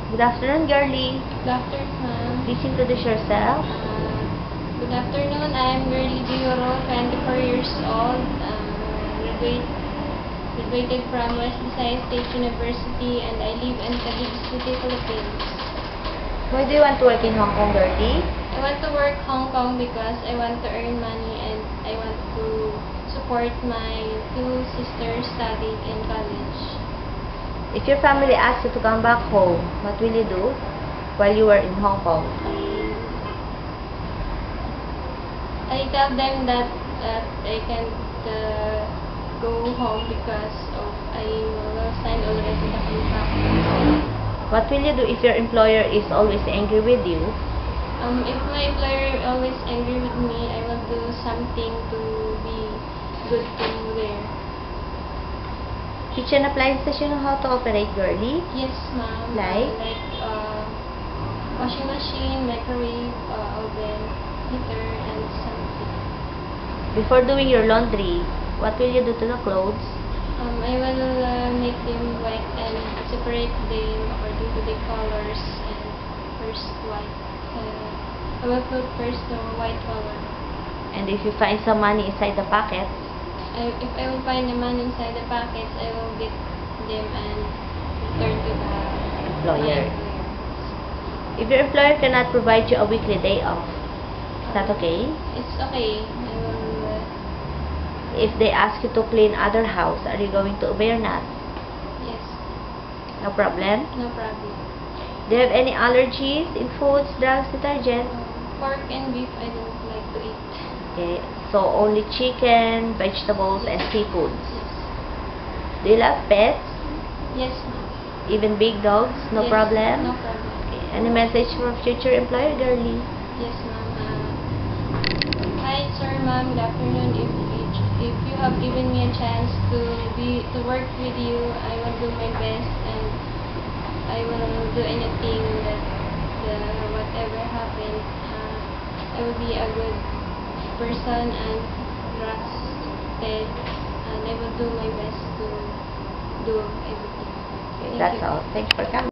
Good afternoon, girlie. Good afternoon, ma'am. Please introduce yourself. Good afternoon. I am Girlie Gioro, 24 years old. Graduated from West Visayas State University, and I live in Taguig City, Philippines. Why do you want to work in Hong Kong, girlie? I want to work Hong Kong because I want to earn money and I want to support my two sisters studying in college. If your family asks you to come back home, what will you do while you were in Hong Kong? I tell them that I can't go home because I will sign already the contract. What will you do if your employer is always angry with you? If my employer is always angry with me, I will do something to be good to there. Kitchen appliances, you know how to operate, girlie? Yes, ma'am. Like washing machine, microwave, oven, heater, and something. Before doing your laundry, what will you do to the clothes? I will make them white and separate them according to the colors, and first white. I will put first the white color. And if you find some money inside the pocket, If I will find the money inside the packets, I will get them and return to the employer. If your employer cannot provide you a weekly day off, is that okay? It's okay. I will. If they ask you to clean other house, are you going to obey or not? Yes. No problem? No problem. Do you have any allergies in foods, drugs, detergent? Pork and beef I don't like to eat. Okay, so only chicken, vegetables, and seafoods. Yes. Do you love pets? Yes, ma'am. Even big dogs? No Yes, problem? No problem. Okay. Any message from future employer, girlie? Yes, ma'am. Hi, sir, ma'am. Good afternoon. If you have given me a chance to work with you, I will do my best and I will do anything that whatever happens, I will be a good person and trusted, and I will do my best to do everything. Okay, that's all. Thanks for coming.